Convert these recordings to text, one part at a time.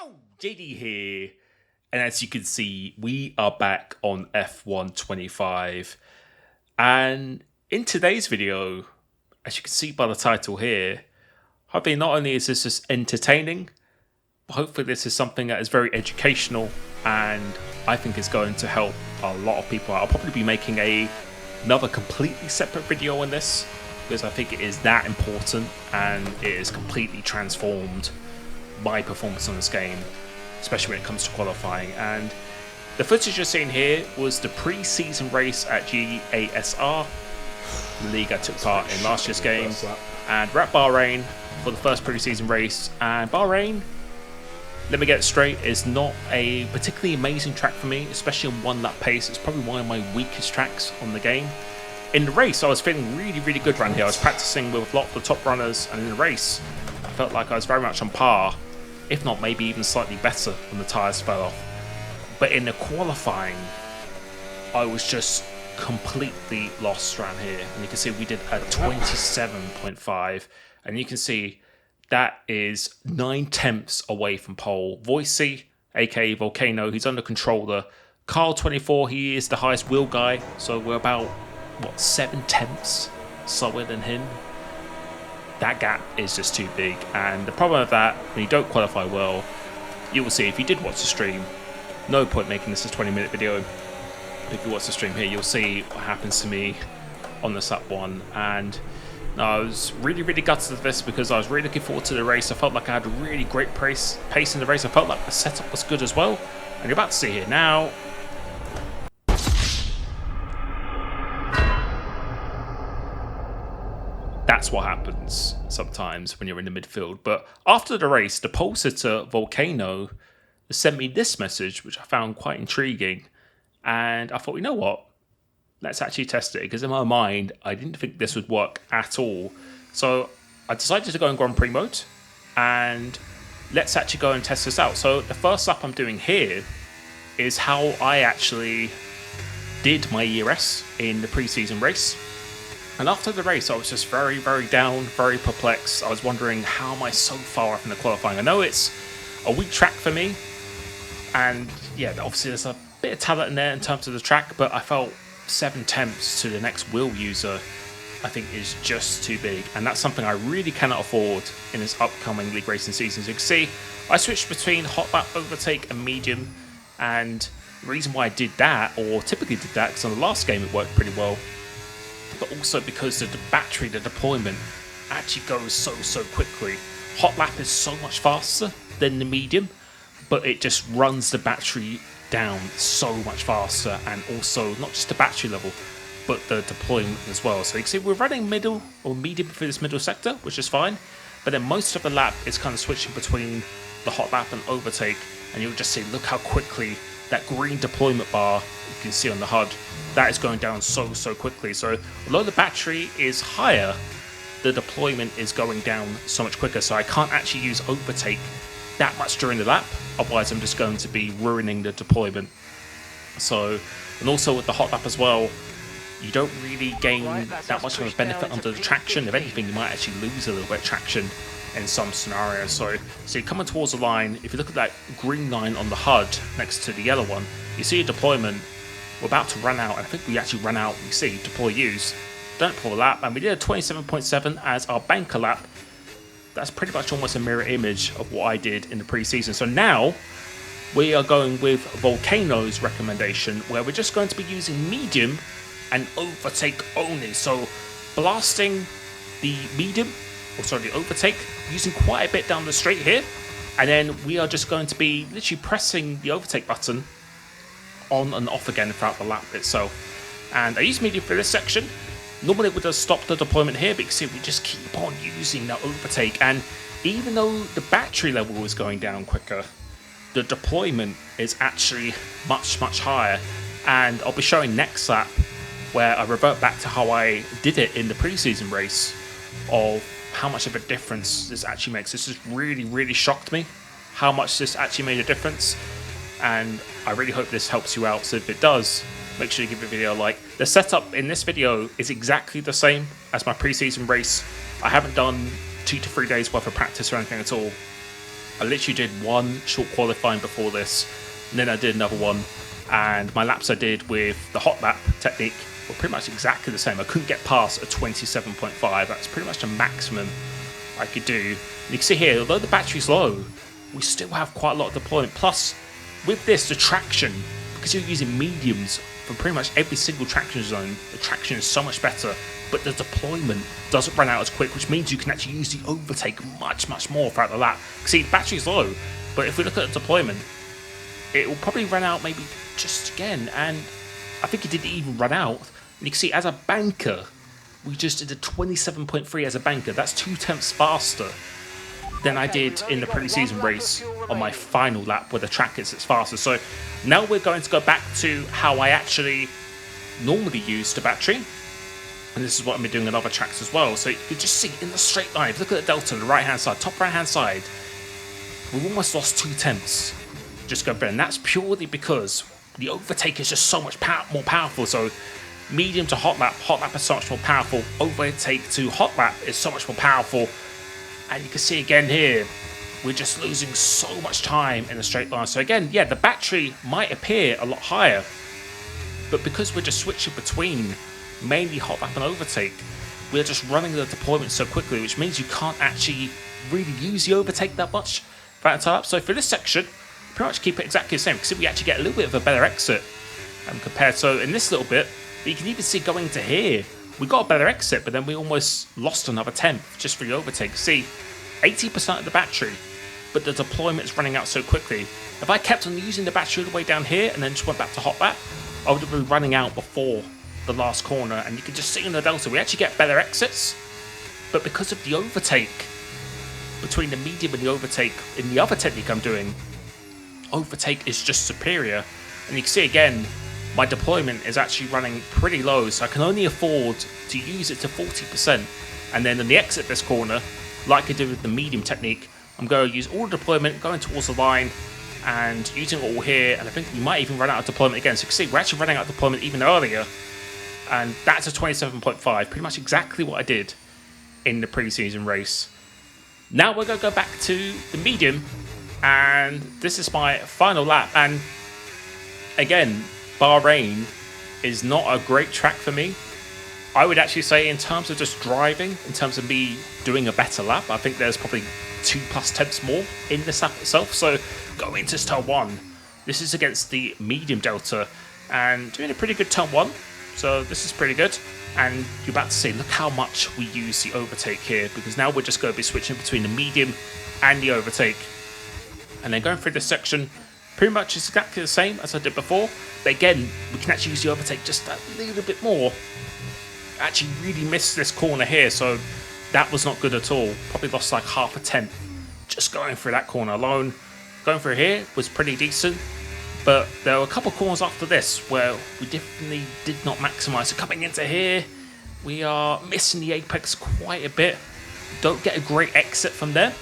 Yo, JD here, and as you can see, we are back on F125, and in today's video, as you can see by the title here, hopefully not only is this just entertaining, but hopefully this is something that is very educational, and I think is going to help a lot of people. I'll probably be making another completely separate video on this, because I think it is that important, and it has completely transformed my performance on this game, especially when it comes to qualifying. And the footage you're seeing here was the pre-season race at GASR, the league I took part in last year's game, and we're at Bahrain for the first pre-season race. And Bahrain, let me get it straight, is not a particularly amazing track for me, especially on one lap pace. It's probably one of my weakest tracks on the game. In the race, I was feeling really good around here. I was practicing with a lot of the top runners, and in the race I felt like I was very much on par, if not maybe even slightly better when the tyres fell off. But in the qualifying, I was just completely lost around here. And you can see we did a 27.5, and you can see that is 9/10 away from pole. Voicey, aka Volcano, he's under controller. Carl 24, he is the highest wheel guy, so we're about, what, 7/10 slower than him. That gap is just too big, and the problem with that, when you don't qualify well, you will see, if you did watch the stream, no point making this a 20-minute video, but if you watch the stream here, you'll see what happens to me on this lap one. And I was really gutted of this, because I was really looking forward to the race. I felt like I had a really great pace in the race. I felt like the setup was good as well, and you're about to see here now. That's what happens sometimes when you're in the midfield. But after the race, the pole sitter, Volcano, sent me this message, which I found quite intriguing. And I thought, you know what? Let's actually test it. Because in my mind, I didn't think this would work at all. So I decided to go in Grand Prix mode. And let's actually go and test this out. So the first lap I'm doing here is how I actually did my ERS in the pre-season race. And after the race, I was just very down, very perplexed. I was wondering, how am I so far off in the qualifying? I know it's a weak track for me, and yeah, obviously there's a bit of talent in there in terms of the track, but I felt 7/10 to the next wheel user, I think, is just too big, and that's something I really cannot afford in this upcoming league racing season. As you can see, I switched between hot lap, overtake, and medium, and the reason why I did that, or typically did that, because on the last game it worked pretty well, but also because the battery, the deployment, actually goes so quickly. Hot lap is so much faster than the medium, but it just runs the battery down so much faster, and also not just the battery level, but the deployment as well. So you can see we're running middle or medium for this middle sector, which is fine, but then most of the lap is kind of switching between the hot lap and overtake, and you'll just see, look how quickly that green deployment bar you can see on the HUD, that is going down so quickly. So although the battery is higher, the deployment is going down so much quicker, so I can't actually use overtake that much during the lap, otherwise I'm just going to be ruining the deployment. So, and also with the hot lap as well, you don't really gain that much of a benefit under the traction. If anything, you might actually lose a little bit of traction in some scenarios. So you're coming towards the line, if you look at that green line on the HUD next to the yellow one, you see a deployment. We're about to run out, and I think we actually ran out. You see, deploy use. Don't pull a lap, and we did a 27.7 as our banker lap. That's pretty much almost a mirror image of what I did in the pre-season. So now we are going with Volcano's recommendation, where we're just going to be using medium and overtake only. So blasting the medium, or sorry, the overtake, using quite a bit down the straight here, and then we are just going to be literally pressing the overtake button on and off again throughout the lap itself. And I use medium for this section. Normally it would have stopped the deployment here, but you can see we just keep on using that overtake, and even though the battery level is going down quicker, the deployment is actually much higher. And I'll be showing next lap where I revert back to how I did it in the pre-season race, of how much of a difference this actually makes. This has really shocked me, how much this actually made a difference, and I really hope this helps you out. So if it does, make sure you give the video a like. The setup in this video is exactly the same as my pre-season race. I haven't done 2 to 3 days worth of practice or anything at all. I literally did one short qualifying before this, and then I did another one. And my laps I did with the hot lap technique were pretty much exactly the same. I couldn't get past a 27.5. That's pretty much the maximum I could do. And you can see here, although the battery's low, we still have quite a lot of deployment. Plus, with this, the traction, because you're using mediums for pretty much every single traction zone, the traction is so much better, but the deployment doesn't run out as quick, which means you can actually use the overtake much more throughout the lap. See, the battery's low, but if we look at the deployment, it will probably run out maybe just again, and I think it didn't even run out. And you can see, as a banker, we just did a 27.3 as a banker. That's 0.2 faster than I did in the pre-season race on my final lap where the track is its faster. So now we're going to go back to how I actually normally use the battery. And this is what I'm doing on other tracks as well. So you can just see in the straight line, if you look at the delta on the right-hand side, top right-hand side, we've almost lost 0.2. Just go there. And that's purely because the overtake is just so much more powerful. So medium to hot lap is so much more powerful. Overtake to hot lap is so much more powerful. And you can see again here, we're just losing so much time in a straight line. So again, yeah, the battery might appear a lot higher, but because we're just switching between mainly hot lap and overtake, we're just running the deployment so quickly, which means you can't actually really use the overtake that much for that entire lap. So for this section, pretty much keep it exactly the same, because we actually get a little bit of a better exit compared. So in this little bit, you can even see going to here, we got a better exit, but then we almost lost another 10th just for the overtake. See, 80% of the battery, but the deployment is running out so quickly. If I kept on using the battery all the way down here and then just went back to hot lap, I would have been running out before the last corner. And you can just see in the delta, we actually get better exits, but because of the overtake, between the medium and the overtake, in the other technique I'm doing, overtake is just superior. And you can see again, my deployment is actually running pretty low, so I can only afford to use it to 40%. And then in the exit this corner, like I did with the medium technique, I'm going to use all the deployment, going towards the line, and using it all here. And I think we might even run out of deployment again. So you can see we're actually running out of deployment even earlier. And that's a 27.5, pretty much exactly what I did in the pre-season race. Now we're going to go back to the medium, and this is my final lap. And again, Bahrain is not a great track for me. I would actually say in terms of just driving, in terms of me doing a better lap, I think there's probably 2+ tenths more in this lap itself. So going to turn 1, this is against the medium delta and doing a pretty good turn 1. So this is pretty good. And you're about to see, look how much we use the overtake here, because now we're just going to be switching between the medium and the overtake. And then going through this section, pretty much is exactly the same as I did before, but again, we can actually use the overtake just a little bit more. Actually really missed this corner here, so that was not good at all. Probably lost like 0.5 tenth just going through that corner alone. Going through here was pretty decent, but there were a couple of corners after this where we definitely did not maximise. So coming into here, we are missing the apex quite a bit. Don't get a great exit from there,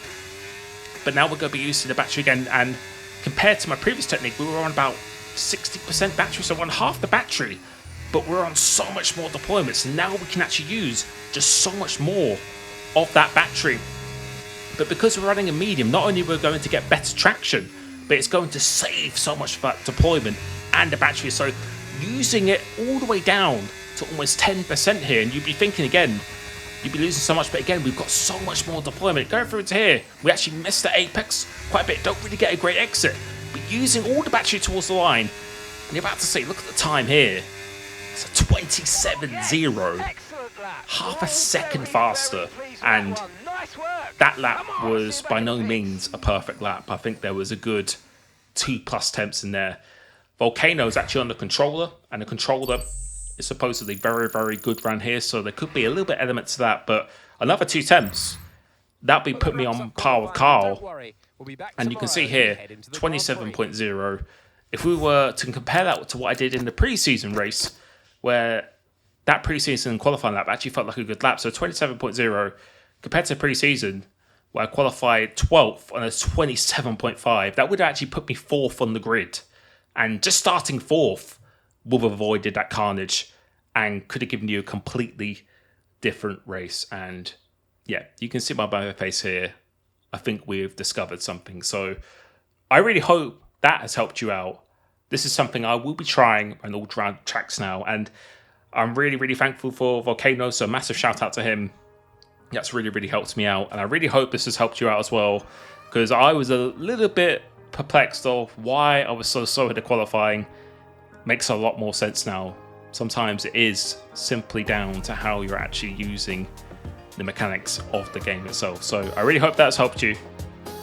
but now we're going to be using the battery again, and compared to my previous technique, we were on about 60% battery, so we're on half the battery, but we're on so much more deployment. So now we can actually use just so much more of that battery. But because we're running a medium, not only we're going to get better traction, but it's going to save so much of that deployment and the battery. So using it all the way down to almost 10% here, and you'd be thinking again, you'd be losing so much, but again, we've got so much more deployment. Going through to here, we actually missed the apex quite a bit, don't really get a great exit, but using all the battery towards the line, and you're about to see, look at the time here, it's a 27.0, half a second faster, and that lap was by no means a perfect lap. I think there was a good 2+ tenths in there. Volcano is actually on the controller, and the controller is supposedly very good around here, so there could be a little bit element to that, but another 2 tenths, that'd be put me on par with Carl. And you can see here, 27.0. If we were to compare that to what I did in the pre-season race, where that pre-season qualifying lap actually felt like a good lap, so 27.0 compared to pre-season, where I qualified 12th on a 27.5, that would actually put me 4th on the grid. And just starting 4th would have avoided that carnage and could have given you a completely different race. And yeah, you can see my face here. I think we've discovered something. So I really hope that has helped you out. This is something I will be trying on all tracks now, and I'm really, really thankful for Volcano. So massive shout out to him. That's really, really helped me out, and I really hope this has helped you out as well, because I was a little bit perplexed of why I was so slow at the qualifying. Makes a lot more sense now. Sometimes it is simply down to how you're actually using the mechanics of the game itself. So I really hope that's helped you.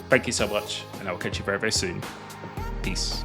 Thank you so much, and I will catch you very, very soon. Peace.